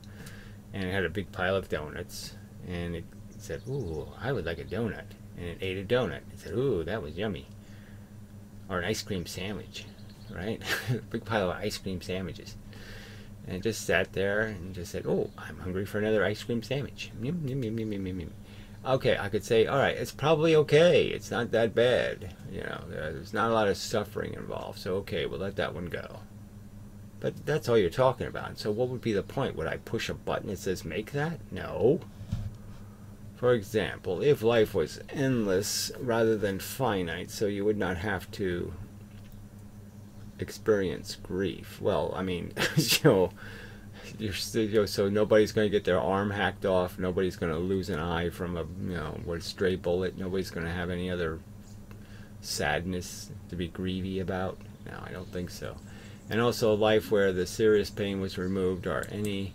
and it had a big pile of donuts, and it said, ooh, I would like a donut. And it ate a donut. It said, ooh, that was yummy. Or an ice cream sandwich, right? Big pile of ice cream sandwiches. And it just sat there and just said, oh, I'm hungry for another ice cream sandwich. Yum, yum, yum, yum, yum, yum. Okay, I could say, all right, it's probably okay. It's not that bad. You know, there's not a lot of suffering involved. So, okay, we'll let that one go. But that's all you're talking about. So what would be the point? Would I push a button that says make that? No. For example, if life was endless rather than finite, so you would not have to experience grief. Well, I mean, so nobody's going to get their arm hacked off. Nobody's going to lose an eye from a stray bullet. Nobody's going to have any other sadness to be grievy about. No, I don't think so. And also a life where the serious pain was removed or any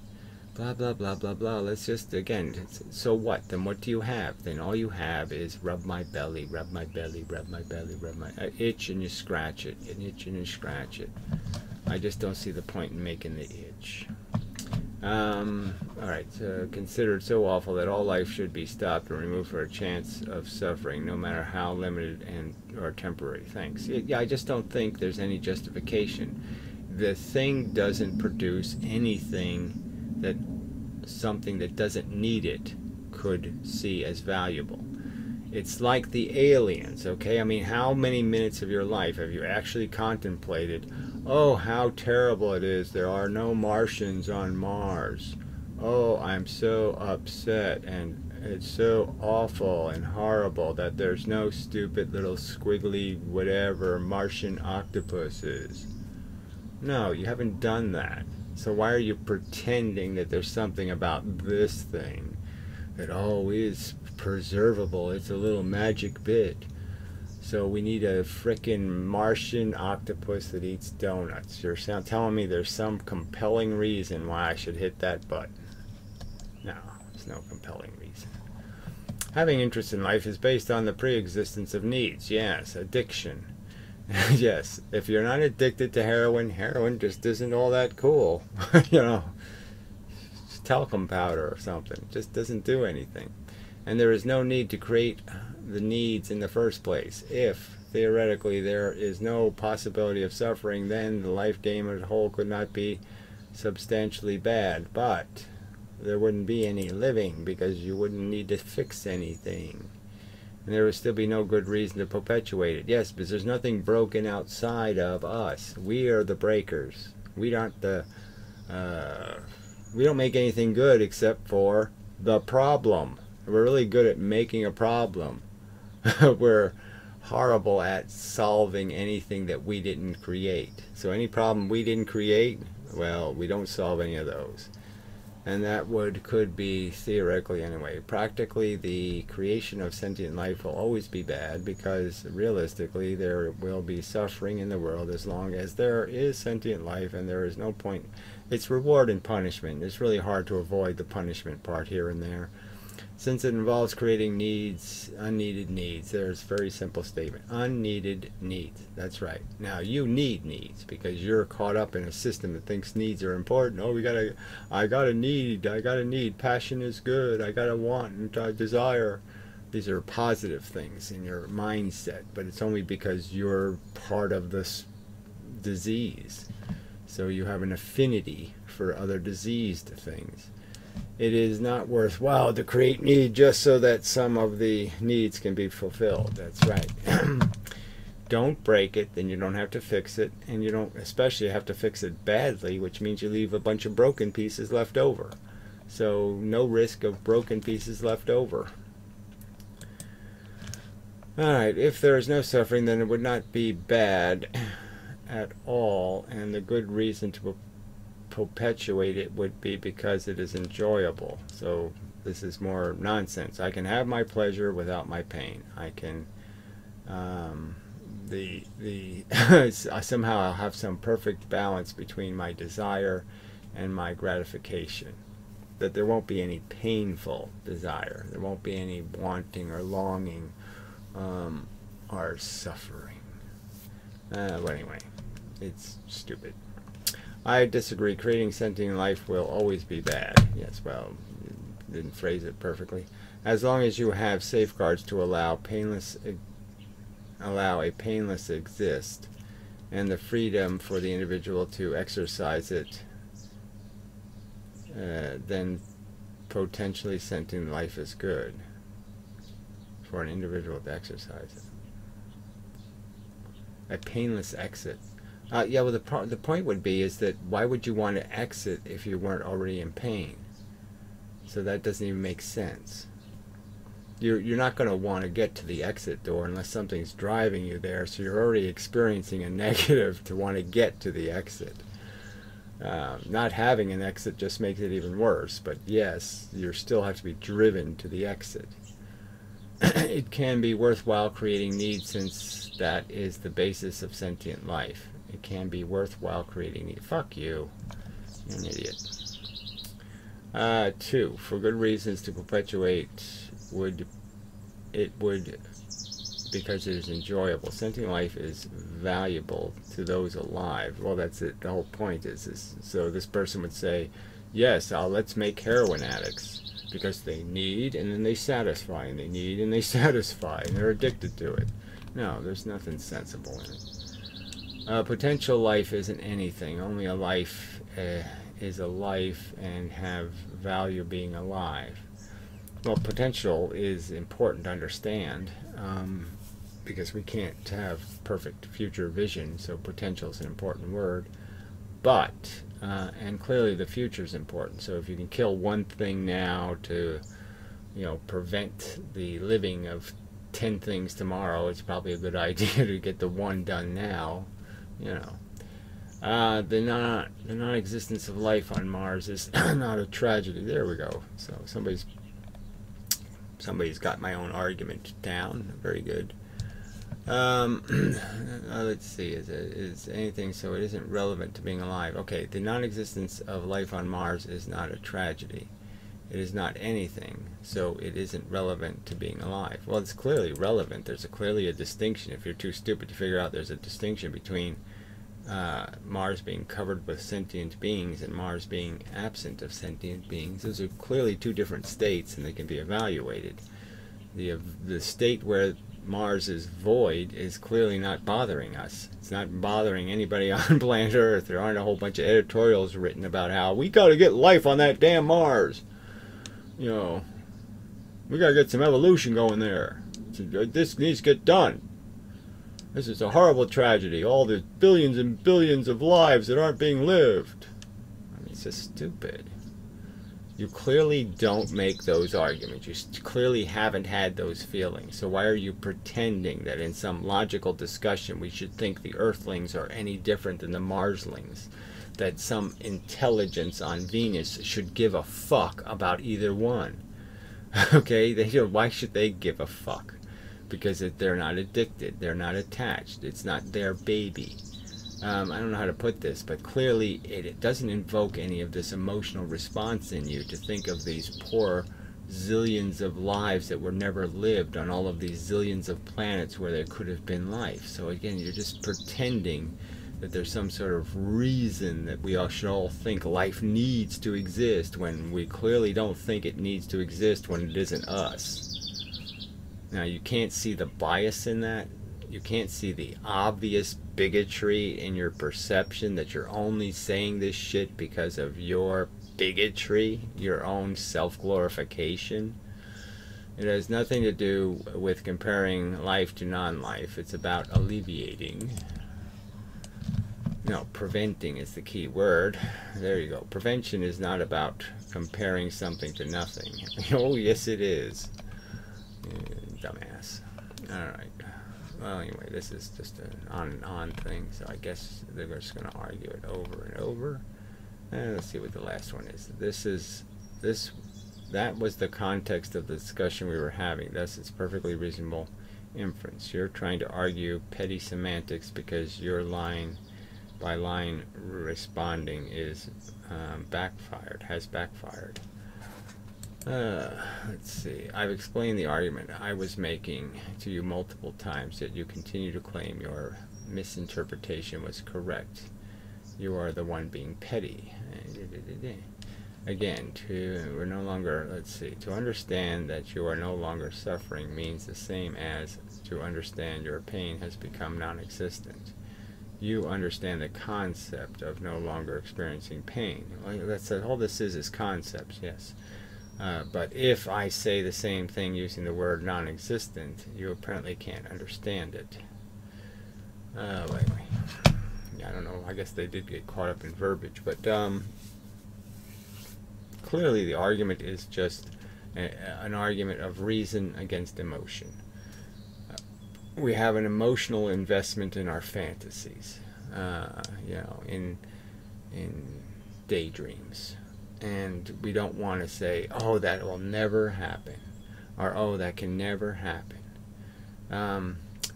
blah blah blah blah blah. Let's just, again, so what? Then what do you have? Then all you have is rub my belly, rub my belly, rub my belly, rub my itch, and you scratch it, and itch and you scratch it. I just don't see the point in making the itch. Alright, so considered so awful that all life should be stopped and removed for a chance of suffering, no matter how limited and or temporary. Thanks. Yeah, I just don't think there's any justification. The thing doesn't produce anything that something that doesn't need it could see as valuable. It's like the aliens, okay? I mean, how many minutes of your life have you actually contemplated, oh, how terrible it is there are no Martians on Mars. Oh, I'm so upset, and it's so awful and horrible that there's no stupid little squiggly whatever Martian octopuses. No, you haven't done that. So why are you pretending that there's something about this thing that, oh, is preservable? It's a little magic bit. So we need a frickin' Martian octopus that eats donuts. You're telling me there's some compelling reason why I should hit that button. No, there's no compelling reason. Having interest in life is based on the pre-existence of needs. Yes, addiction. Yes, if you're not addicted to heroin, heroin just isn't all that cool. You know, it's talcum powder or something. It just doesn't do anything. And there is no need to create the needs in the first place. If, theoretically, there is no possibility of suffering, then the life game as a whole could not be substantially bad. But there wouldn't be any living because you wouldn't need to fix anything. And there would still be no good reason to perpetuate it. Yes, because there's nothing broken outside of us. We are the breakers. We aren't the... we don't make anything good except for the problem. We're really good at making a problem. We're horrible at solving anything that we didn't create. So any problem we didn't create, well, we don't solve any of those. And that could be, theoretically anyway. Practically, the creation of sentient life will always be bad because, realistically, there will be suffering in the world as long as there is sentient life, and there is no point. It's reward and punishment. It's really hard to avoid the punishment part here and there. Since it involves creating needs, unneeded needs, there's a very simple statement. Unneeded needs. That's right. Now, you need needs because you're caught up in a system that thinks needs are important. Oh, I gotta need. Passion is good. I gotta want and desire. These are positive things in your mindset, but it's only because you're part of this disease. So you have an affinity for other diseased things. It is not worthwhile to create need just so that some of the needs can be fulfilled. That's right. Don't break it, then you don't have to fix it, and you don't especially have to fix it badly, which means you leave a bunch of broken pieces left over. So no risk of broken pieces left over. Alright, if there is no suffering, then it would not be bad at all, and the good reason to perpetuate it would be because it is enjoyable. So This is more nonsense. I can have my pleasure without my pain. I can somehow I'll have some perfect balance between my desire and my gratification. That there won't be any painful desire. There won't be any wanting or longing or suffering. But anyway, it's stupid. I disagree. Creating sentient life will always be bad. Yes, well, you didn't phrase it perfectly. As long as you have safeguards to allow a painless exist, and the freedom for the individual to exercise it, then potentially sentient life is good for an individual to exercise it. A painless exit. Yeah, well, the point would be is that why would you want to exit if you weren't already in pain? So that doesn't even make sense. You're not going to want to get to the exit door unless something's driving you there, so you're already experiencing a negative to want to get to the exit. Not having an exit just makes it even worse, but yes, you still have to be driven to the exit. It can be worthwhile creating needs, since that is the basis of sentient life. It can be worthwhile creating needs. Fuck you. You're an idiot. 2. For good reasons to perpetuate would because it is enjoyable. Sentient life is valuable to those alive. Well, that's it. The whole point is so this person would say, yes, let's make heroin addicts because they need and then they satisfy, and they need and they satisfy, and they're addicted to it. No, there's nothing sensible in it. Potential life isn't anything. Only a life is a life and have value being alive. Well, potential is important to understand because we can't have perfect future vision, so potential is an important word. But, and clearly the future is important, so if you can kill one thing now to, prevent the living of 10 things tomorrow, it's probably a good idea to get the one done now. The non-existence of life on Mars is not a tragedy. There we go. So somebody's got my own argument down. Very good. Let's see. Is anything so it isn't relevant to being alive? Okay. The non-existence of life on Mars is not a tragedy. It is not anything, so it isn't relevant to being alive. Well, it's clearly relevant. There's clearly a distinction. If you're too stupid to figure out there's a distinction between Mars being covered with sentient beings and Mars being absent of sentient beings, those are clearly two different states, and they can be evaluated. The state where Mars is void is clearly not bothering us. It's not bothering anybody on planet Earth. There aren't a whole bunch of editorials written about how we got to get life on that damn Mars. We got to get some evolution going there. This needs to get done. This is a horrible tragedy. All the billions and billions of lives that aren't being lived. I mean, it's just stupid. You clearly don't make those arguments. You clearly haven't had those feelings. So why are you pretending that in some logical discussion we should think the Earthlings are any different than the Marslings? That some intelligence on Venus should give a fuck about either one? Okay, why should they give a fuck? Because they're not addicted, they're not attached, it's not their baby. I don't know how to put this, but clearly it doesn't invoke any of this emotional response in you to think of these poor zillions of lives that were never lived on all of these zillions of planets where there could have been life. So again, you're just pretending that there's some sort of reason that we all should all think life needs to exist when we clearly don't think it needs to exist when it isn't us. Now, you can't see the bias in that. You can't see the obvious bigotry in your perception that you're only saying this shit because of your bigotry, your own self-glorification. It has nothing to do with comparing life to non-life. It's about alleviating. No, preventing is the key word. There you go. Prevention is not about comparing something to nothing. Oh, yes it is. Dumbass. Alright. Well, anyway, this is just an on and on thing, so I guess they're just going to argue it over and over. And let's see what the last one is. This that was the context of the discussion we were having. Thus, it's perfectly reasonable inference. You're trying to argue petty semantics because your line by line responding is has backfired. Let's see. I've explained the argument I was making to you multiple times, yet you continue to claim your misinterpretation was correct. You are the one being petty. Again, we're no longer, let's see, to understand that you are no longer suffering means the same as to understand your pain has become non-existent. You understand the concept of no longer experiencing pain. Well, that's all this is concepts, yes. But if I say the same thing using the word non-existent, you apparently can't understand it. Anyway, I don't know, I guess they did get caught up in verbiage, but clearly the argument is just an argument of reason against emotion. We have an emotional investment in our fantasies, you know, in daydreams. And we don't want to say, oh, that will never happen, or oh, that can never happen.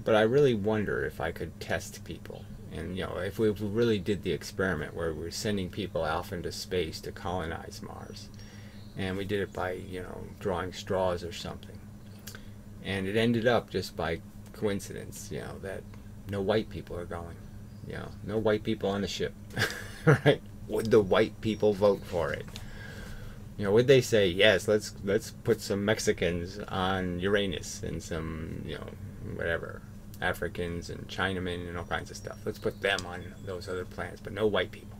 But I really wonder if I could test people. And, you know, if we really did the experiment where we were sending people off into space to colonize Mars, and we did it by, you know, drawing straws or something, and it ended up just by coincidence, you know, that no white people are going, you know, no white people on the ship, right? Would the white people vote for it? You know, would they say, yes, let's put some Mexicans on Uranus and some, you know, whatever, Africans and Chinamen and all kinds of stuff. Let's put them on those other planets, but no white people.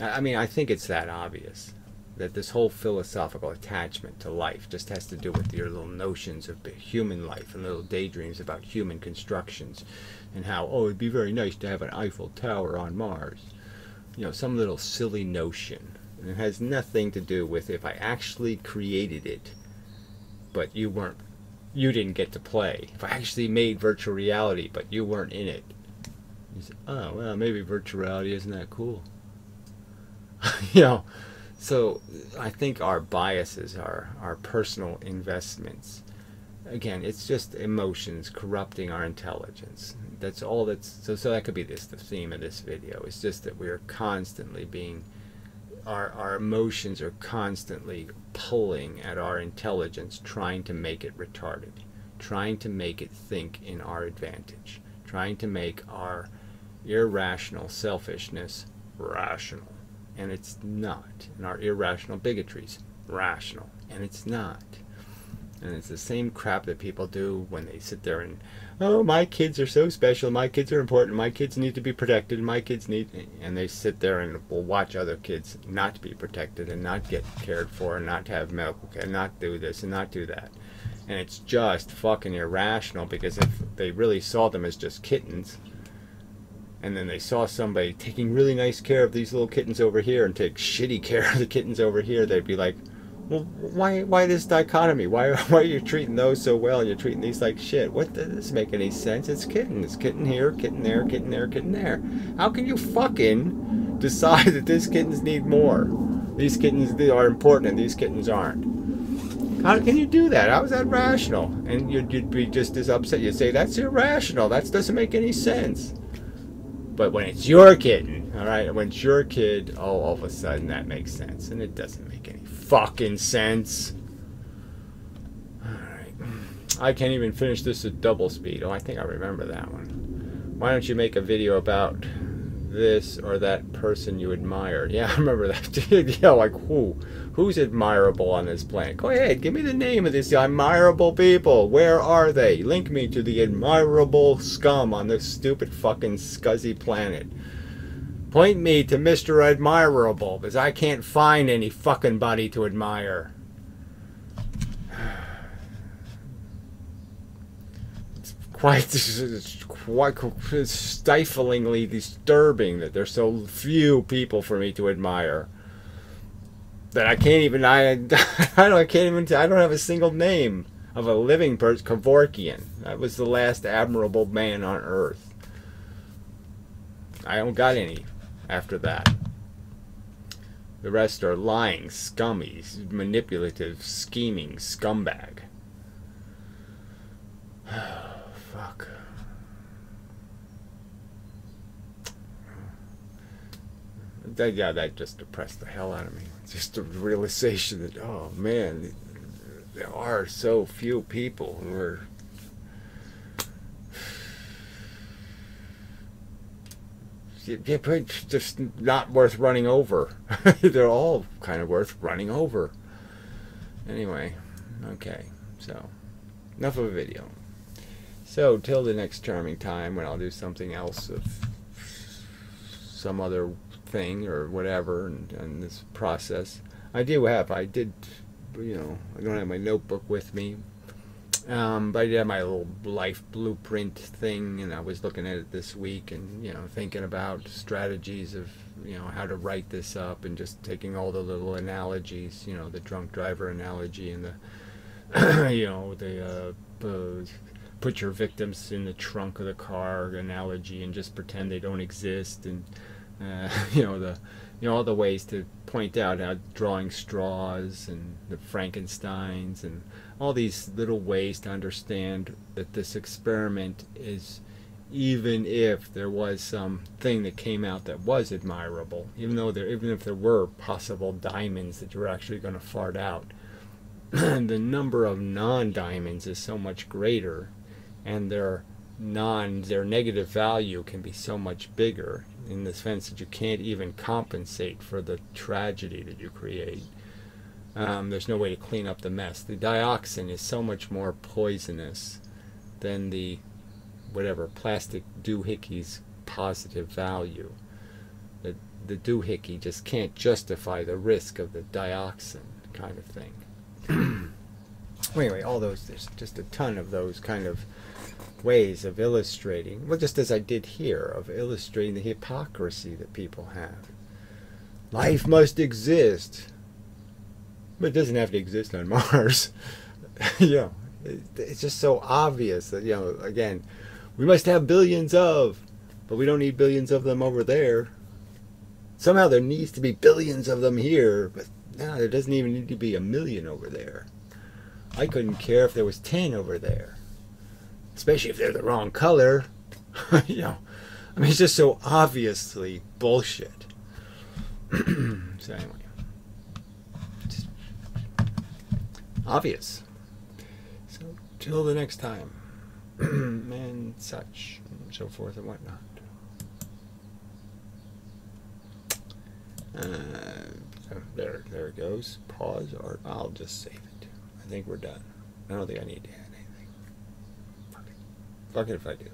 I mean, I think it's that obvious that this whole philosophical attachment to life just has to do with your little notions of human life and little daydreams about human constructions and how, oh, it'd be very nice to have an Eiffel Tower on Mars. You know, some little silly notion. And it has nothing to do with if I actually created it, but you didn't get to play. If I actually made virtual reality, but you weren't in it. You say, oh, well, maybe virtual reality isn't that cool. You know, so I think our biases are our personal investments. Again, it's just emotions corrupting our intelligence. That's all that's, so that could be the theme of this video. It's just that we are constantly being, our emotions are constantly pulling at our intelligence, trying to make it retarded, trying to make it think in our advantage, trying to make our irrational selfishness rational. And it's not. And our irrational bigotries rational. And it's not. And it's the same crap that people do when they sit there and, oh, my kids are so special, my kids are important, my kids need to be protected, my kids need, and they sit there and will watch other kids not be protected and not get cared for and not have medical care, and not do this and not do that. And it's just fucking irrational, because if they really saw them as just kittens, and then they saw somebody taking really nice care of these little kittens over here and take shitty care of the kittens over here, they'd be like, well, why this dichotomy? Why are you treating those so well and you're treating these like shit? What does this make any sense? It's kitten. It's kitten here, kitten there, kitten there, kitten there. How can you fucking decide that these kittens need more? These kittens are important and these kittens aren't. How can you do that? How is that rational? And you'd be just as upset. You'd say, that's irrational. That doesn't make any sense. But when it's your kitten, all right, when it's your kid, oh, all of a sudden that makes sense. And it doesn't make any fucking sense. Alright. I can't even finish this at double speed. Oh, I think I remember that one. Why don't you make a video about this or that person you admire? Yeah, I remember that. Yeah, like who's admirable on this planet? Go ahead, give me the name of these admirable people. Where are they? Link me to the admirable scum on this stupid fucking scuzzy planet. Point me to Mr. Admirable, because I can't find any fucking body to admire. It's quite stiflingly disturbing that there's so few people for me to admire. That I can't even, I don't have a single name of a living person. Kevorkian. That was the last admirable man on Earth. I don't got any after that. The rest are lying, scummy, manipulative, scheming scumbag. Fuck. That just depressed the hell out of me. Just the realization that, oh man, there are so few people who are just not worth running over. They're all kind of worth running over. Anyway, okay, so enough of a video. So till the next charming time when I'll do something else of some other thing or whatever, and this process. I did, you know, I don't have my notebook with me, but I did have my little life blueprint thing, and I was looking at it this week, and you know, thinking about strategies of, you know, how to write this up, and just taking all the little analogies, you know, the drunk driver analogy, and the you know, the put your victims in the trunk of the car analogy, and just pretend they don't exist, and you know, all the ways to point out how drawing straws and the Frankensteins and all these little ways to understand that this experiment is, even if there was some thing that came out that was admirable, even if there were possible diamonds that you were actually going to fart out, the number of non-diamonds is so much greater, and their negative value can be so much bigger, in the sense that you can't even compensate for the tragedy that you create. There's no way to clean up the mess. The dioxin is so much more poisonous than the whatever plastic doohickeys positive value. The doohickey just can't justify the risk of the dioxin kind of thing. Anyway, all those, there's just a ton of those kind of ways of illustrating, well, just as I did here, of illustrating the hypocrisy that people have. Life must exist, but it doesn't have to exist on Mars. You know, it's just so obvious that, you know, again, we must have billions of, but we don't need billions of them over there. Somehow there needs to be billions of them here, but no, there doesn't even need to be a million over there. I couldn't care if there was 10 over there. Especially if they're the wrong color. You know, I mean, it's just so obviously bullshit. So anyway, just obvious. So till the next time, and such, and so forth and whatnot. So there it goes. Pause, or I'll just save it. I think we're done. I don't think I need to add anything. Fuck it if I do.